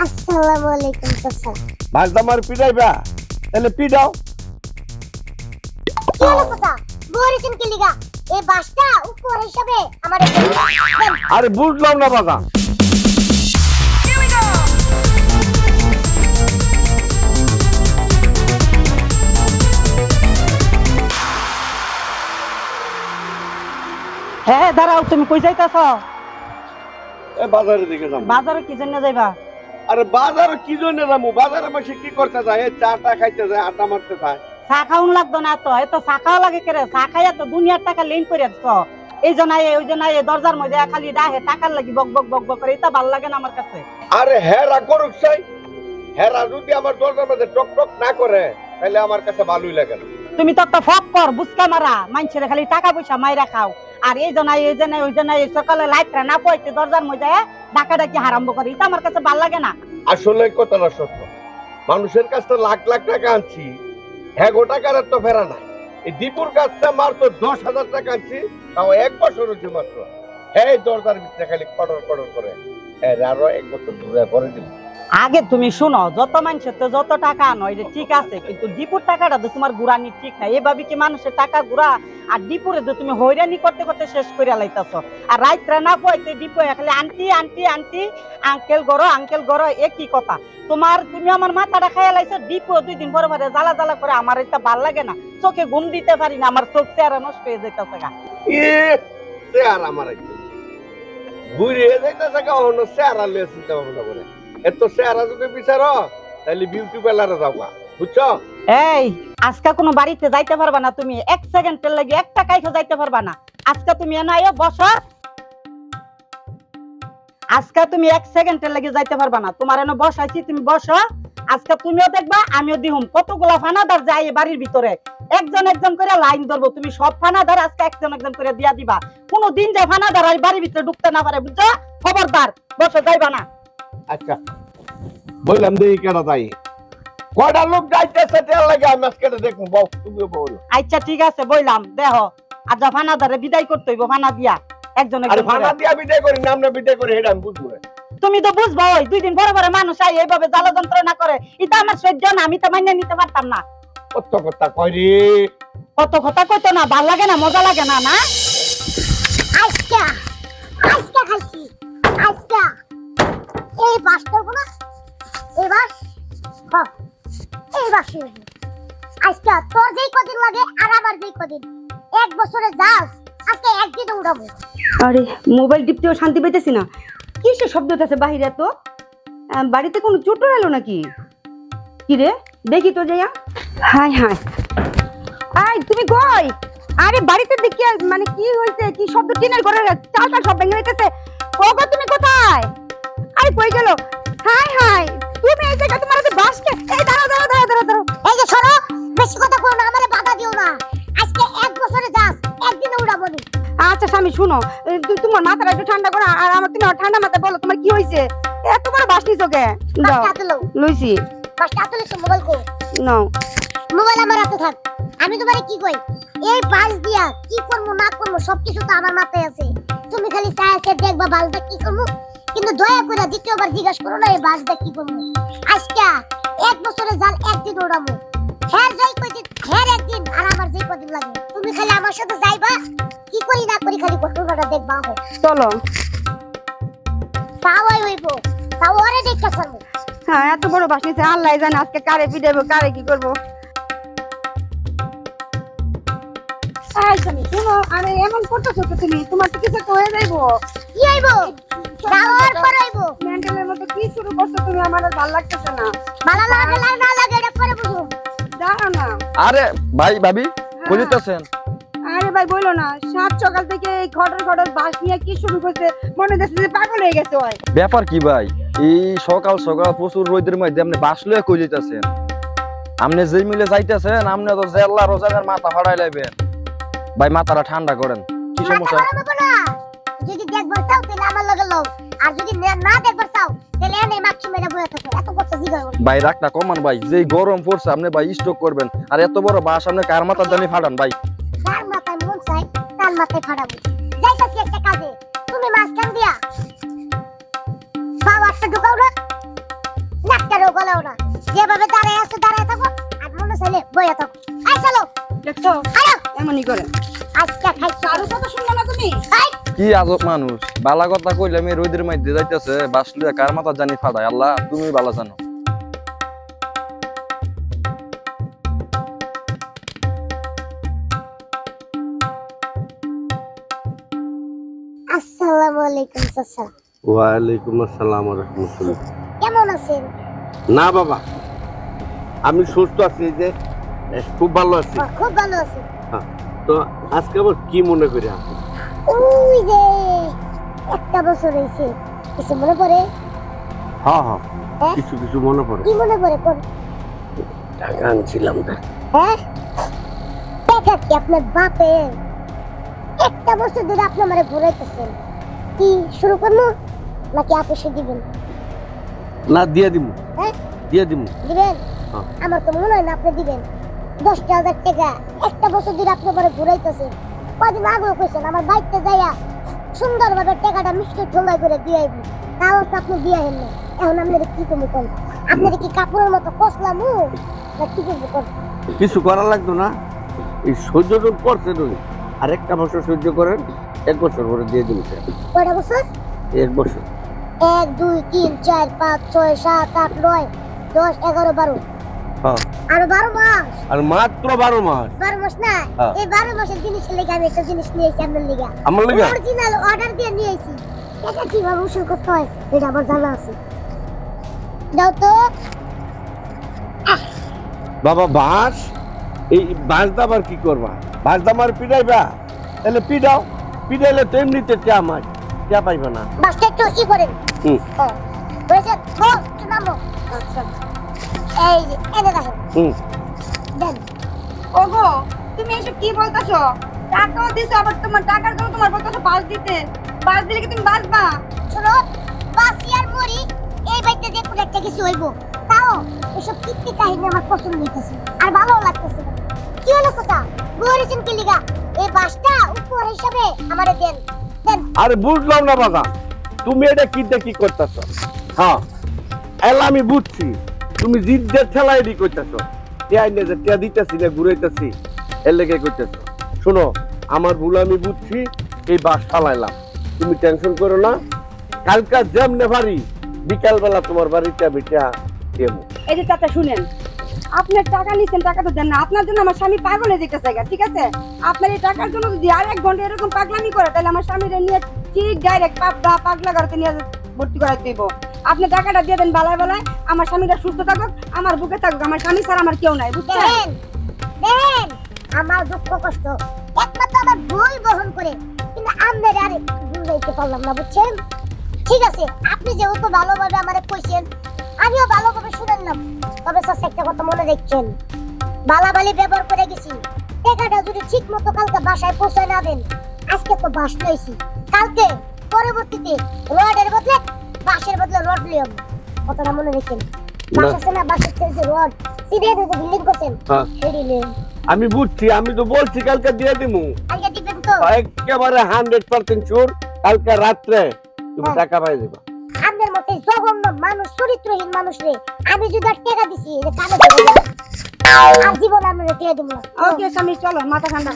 আসসালামু আলাইকুম চাচা। বাস আমার পিটাইবা তাহলে পিটাও। কি হলো চাচা? বলেছেন কি লিগা? এই বাসটা উপর হিসাবে আমারে আরে বুঝলাম না বাবা। হ্যাঁ দাঁড়াও, তুমি কই যাইতাছ? এ বাজারে দিকে যাবো। বাজারে কি জন্য যাইবা? আরে বাজারে কি জন্য যাবো? বাজারে বসে কি করতে যায়? এই চাটা খাইতে যায়, আটা মারতে যায়। চা খাওন লাগতো না তো, এত চা খাওয়া লাগে কেরে? চা খাইয়া তো দুনিয়ার টাকা লেন করে দিছ। এই জনাই ওই জনাই দরজার মধ্যে খালি ডাহে টাকার লাগি বক বক বক বক করে, এটা ভাল লাগে না আমার কাছে। আরে হেরা করুক চাই, হেরা যদি আমার দরজার মধ্যে টক টক না করে তাহলে আমার কাছে ভালোই লাগে না। তুমি তো একটা ফক কর বুঝকা মারা, মানুষের খালি টাকা পয়সা মাইরা খাও। আর এই জনাই ওই জনাই ওই জনাই সকালে লাইটটা না পড়তে দরজার মধ্যে ডাকা ডাকি আরম্ভ করে, এটা আমার কাছে ভাল লাগে না। আসলে কথাটা সত্য, মানুষের কাছ থেকে লাখ লাখ টাকা আনছি, হ্যাঁ গো টাকার তো ফেরা নাই। এই দীপুর কাছটা মাত্র 10,000 টাকা আনছি, তাও 1 বছর হচ্ছে মাত্র। হ্যাঁ দরজার ভিতরে খালি কটর কটর করে, হ্যাঁ আরো 1 বছর দূরে করে দিল। আগে তুমি শুনো, যত মানুষের তো যত টাকা আনো এটা ঠিক আছে, কিন্তু ডিপুর টাকাটা তো তোমার গুড়ানি ঠিক নাই। এভাবে কি মানুষের টাকা গুড়া? আর ডিপুরে তো তুমি হয়রানি করতে করতে শেষ করে লাইতাছ। আর রাত্রে না পয়তে ডিপো খালি আন্টি আন্টি আন্টি, আঙ্কেল গড়ো একই কথা তোমার। তুমি আমার মাথাটা খাইয়া লাইছো। ডিপো 2 দিন পরে পরে জ্বালা জ্বালা করে, আমার এটা ভাল লাগে না। চোখে ঘুম দিতে পারি না, আমার চোখ চেহারা নষ্ট হয়ে যাইতেছে গা। চেহারা আমার ঘুরে যাইতেছে গা, অন্য চেহারা লিয়ে চিন্তা ভাবনা করে। এত চেহারা যদি বিচারো তাহলে বিউটি পার্লারে যাওয়া, বুঝছো? এই আজকে কোনো বাড়িতে যাইতে পারবা না তুমি, 1 সেকেন্ডের লাগি 1 টাকাইও যাইতে পারবা না। আজকে তুমি এনে আইও বসো, আজকে তুমি 1 সেকেন্ডের লাগি যাইতে পারবা না। তোমার এনে বসাইছি, তুমি বসো। আজকে তুমিও দেখবা আমিও দিহুম। কতগুলা ফানাদার যায় এই বাড়ির ভিতরে, একজন একজন করে লাইন ধরবো। তুমি সব ফানাদার আজকে একজন একজন করে দিয়া দিবা। কোনদিন যে ফানাদার এই বাড়ির ভিতরে ঢুকতে না পারে, বুঝছো? খবরদার বসে যাইবা না। আচ্ছা বললাম দেখি কেনা তাই কয়টা লোক যাইতেছে তেল লাগে, আমি আজকে দেখবো। বউ তুমিও বলো। আচ্ছা ঠিক আছে বললাম, দেখো আজ ফানাদারে বিদায় করতে হইব, ফানা দিয়া একজন আরে একজন ফানা করে। দিয়া বিদায় করি না, আমরা বিদায় করি এটা আমি বুঝবো না। তুমি তো বুঝবো, ওই 2 দিন পরে পরে মানুষ আই এইভাবে জ্বালা যন্ত্রণা করে, এটা আমার সহ্য না। আমি তো মাইনে নিতে পারতাম না। কত কথা কয় রে, কত কথা কইতো না, ভাল লাগে না, মজা লাগে না। না আজকা আজকা খাইছি আজকা। এই বাসটা কোনা এই বাস হ্যাঁ এই বাসে আজকা তোর যেই কদিন লাগে আর আমার যেই কদিন, 1 বছরে যাস আজকে একদিন উড়াবো। আরে মোবাইল টিপতেও শান্তি পাইতেছি না। কিসের শব্দ হচ্ছে বাহিরে? তো বাড়িতে কোনো চোট এলো নাকি? কি রে দেখি তো যাইয়া। হাই হাই আই তুমি কই? আরে বাড়িতে দেখি মানে কি হইছে? কি শব্দ? টিনের ঘরের চালটা সব ভেঙে গেছে। ওগো তুমি কোথায়? আরে কই গেল? হাই হাই তুমি এই জায়গা, তোমার তো বাসকে। এই দাঁড়াও দাঁড়াও দাঁড়াও দাঁড়াও দাঁড়াও। এই যে শোনো, বেশি কথা কও না, আমারে বাধা দিও না। আজকে 1 বছরে যাস একদিন উড়াবো নি। আচ্ছা স্বামী শুনো, তোমার মাথাটা একটু ঠান্ডা করো। আর আমার তুমি ঠান্ডা মাথায় বলো তোমার কি হয়েছে? এত বড় বাস নিছো কে? বাসটা হাতে লও। লইছি। বাসটা হাতে লইছো, মোবাইল কো? নাও। মোবাইল আমার হাতে থাক। আমি তোমারে কি কই, এই বাস দিয়া কি করবো না করবো সবকিছু তো আমার মাথায় আছে। তুমি খালি চাই আছে দেখবা বাসটা কি করবো, কিন্তু দয়া করে দ্বিতীয়বার জিজ্ঞাসা করো না এই বাসটা কি করবো। আজকে 1 বছরে যান একদিন উড়াবো। হ্যাঁ যাই কয়দিন, হ্যাঁ একদিন, আর আমার যেই কদিন লাগে। তুমি খালি আমার সাথে যাইবা, কি করি না করি খালি ঘটনাটা দেখবা। আহ চলো। সাওয়াই হইব, সাওয়ারে দেখা করবো। হ্যাঁ এত বড় বাস নিছে, আল্লাহ জানে আজকে কারে পিটাইবো, কারে কি করবো। স্বামী শুনো, আরে এমন করতেছো তো তুমি, তোমার তো কিছু হয়ে যাইবো। কি হইব? সাওয়ার পর হইব। মেন্টালের মতো কি শুরু করছো তুমি? আমার আর ভালো লাগতেছে না। ভালো লাগে না লাগে এটা পরে বুঝো। দাঁড়াও না। আরে ভাই ভাবি কইতেছেন? আরে ভাই বলো না, সাত সকাল থেকে এই খটর খটর বাস নিয়ে কি শুরু করছে, মনে হচ্ছে যে পাগল হয়ে গেছে। ওই ব্যাপার কি ভাই? এই সকাল সকাল প্রচুর রোদের মধ্যে আপনি বাস লয়ে কই যাইতাছেন? আপনি যেই মিলে যাইতাছেন আপনি তো জেল্লা রোজানের মাথা ফাড়াই লাইবেন। ভাই মাথাটা ঠান্ডা করেন। কি সমস্যা? যদি দেখবার চাও তাহলে আমার লগে লও, আর যদি না দেখবার চাও তাহলে এনে মাছি মেরে বসে থাকো। এত কথা জিগাও ভাই রাগটা কমান ভাই, যেই গরম পড়ছে আপনি ভাই স্টক করবেন। আর এত বড় বাস আপনি কার মাথার দানি ফাটান ভাই? কার মাথায় মন চাই তার মাথায় ফাটাবো। যাইতাছি একটা কাজে, তুমি মাছ কান দিয়া পাওয়ারটা ঢুকাও না। যেভাবে দাঁড়ায় আছো দাঁড়ায় থাকো আর মনে চাইলে বইয়া থাকো আই চলো দেখছো আরো এমনই করে আজকে খাইছো আরো কথা শুনবে না তুমি আই কি আজব মানুষ বালা কথা কইলে আমি রোদের মধ্যে যাইতেছে বাসলে কার মাথা জানি ফাটাই আল্লাহ তুমি ভালো জানো। আসসালামু আলাইকুম চাচা ওয়ালাইকুম আসসালাম ওয়া রাহমাতুল্লাহ। কেমন আছেন? না বাবা, আমি সুস্থ আছি, যে খুব ভালো আছি। খুব ভালো আছি। তো আজকে আবার কি মনে করে আসো? ওই যে একটা বছর হয়েছে, কিছু মনে পড়ে? হ্যাঁ হ্যাঁ, হ্যাঁ? কিছু কিছু মনে পড়ে। কি মনে পড়ে কোন? টাকা আনছিলাম না। হ্যাঁ, টাকা কি আপনার বাপে? একটা বছর ধরে আপনি আমারে ঘুরাইতেছেন, কি শুরু করবো নাকি আপসে দিবেন? না, দিয়ে দিমু, হ্যাঁ দিয়ে দিমু। দিবেন? হ্যাঁ। আমার তো মনে হয় না আপনি দিবেন। 10,000 টাকা একটা বছর ধরে আপনি আমারে ঘুরাইতেছেন। কদিন আগেও কইছেন আমার বাইকতে যাইয়া সুন্দরভাবে টাকাটা মিষ্টি ঠোঙ্গাই করে দিয়ে আইব, তাও তো আপনি দিয়ে হেন না। এখন আপনাদের কি কমু কোন? আপনাদের কি কাপড়ের মতো কসলামু না কি করবো কোন? কিছু করা লাগতো না, এই সহ্য তো করছে তুমি। আর একটা বছর সহ্য করেন, 1 বছর পরে দিয়ে দিন। কয়টা বছর? 1 বছর। 1 2 3 4 5 6 7 8 9 10 11 12 হ্যাঁ, আর 12 মাস। আর মাত্র 12 মাস। 12 মাস না, হ্যাঁ। এই 12 মাসের জিনিসের লেগে আমি একটা জিনিস নিয়েছি আপনার লেগে। আমার লেগে? অরিজিনাল অর্ডার দিয়ে নিয়েছি। এটা কিভাবে উসুল করতে হয় এটা আমার জানা আছে। দাও তো। বাবা, বাস, এই বাস দাবার কি করবা? বাস দামার পিটাইবা? তাহলে পিটাও, পিটাইলে তো এমনিতে চা মাছ চা পাইবা না। বাসটা একটু ই করেন। হুম। হ্যাঁ, হয়েছে? ও, একটু নামো। আচ্ছা এই যে, এনে রাখেন। হুম। দেন। ওগো তুমি এসব কি বলতাছো? টাকাও দিছো, আবার তোমার টাকার জন্য তোমার বলতাছো বাস দিতে। বাস দিলে কি তুমি বাসবা? শোনো, বাসি আর মরি, এই বাড়িতে যে কোনো একটা কিছু হইব। তাও এসব কীর্তি কাহিনী আমার পছন্দ হইতেছে আর ভালোও লাগতেছে। কি হলো চাচা, বলেছেন কি লিগা? এই বাসটা উপহার হিসাবে আমারে দেন। দেন। আরে বুঝলাম না বাবা, তুমি এটা কি করতেছ? হ্যাঁ, এলা আমি বুঝছি, তুমি জিদ্দের ঠেলা এডি করতেছ। টিয়াই না যে টিয়া দিতেছি না ঘুরাইতেছি, এর লেগে করতেছ। শোনো, আমার ভুল আমি বুঝছি, এই বাস ফালাইলাম। তুমি টেনশন করো না, কালকা যেমনে পারি বিকালবেলা তোমার বাড়িতে বিটা দেবো। এই যে চাচা শুনেন, আপনার টাকা নিছেন, টাকা তো দেন না। আপনার জন্য আমার স্বামী পাগল হয়ে যেতেছে, ঠিক আছে? আপনার এই টাকার জন্য যদি আর 1 ঘন্টা এরকম পাগলামি করে, তাহলে আমার স্বামীর নিয়ে ঠিক ডাইরেক্ট পাগলা ঘরে নিয়ে ভর্তি করাই দেবো। আপনি টাকাটা দিয়ে দেন বালায় বালায়, আমার স্বামীটা সুস্থ থাকুক, আমার বুকে থাকুক। আমার স্বামী ছাড়া আমার কেউ নাই, বুঝছেন? দেন। দেন। আমার দুঃখ কষ্ট একমাত্র আমার ভুল বহন করে, কিন্তু আমাদের আর বুঝাইতে পারলাম না, বুঝছেন? ঠিক আছে, আপনি যেহেতু ভালোভাবে আমারে কইছেন, আমিও ভালোভাবে শুনলাম। তবে স্যার একটা কথা মনে রাখছেন, বালাবালি ব্যবহার করে গেছি। টাকাটা যদি ঠিক মতো কালকে বাসায় পৌঁছায় না দেন, আজকে তো বাস লইছি, কালকে পরবর্তীতে রডের বদলে বাসের বদলে রড লিয়ম। কথাটা মনে রাখেন। বাস আছে না, বাসের থেকে রড সিধে দিয়ে বিল্ডিং করছেন, হ্যাঁ। সেটি নেন। আমি বুঝছি, আমি তো বলছি কালকে দিয়ে দিমু। আগে দিবেন তো? একেবারে 100% শিওর, কালকে রাত্রে তুমি টাকা পাই যাবা। আপনার মতে জঘন্য মানুষ, চরিত্রহীন মানুষ রে আমি যদি আর টাকা দিছি, এটা কানে ধরে যাবে। আর জীবন আমরা টেয়া দিব না। ওকে স্বামী, চলো মাথা ঠান্ডা।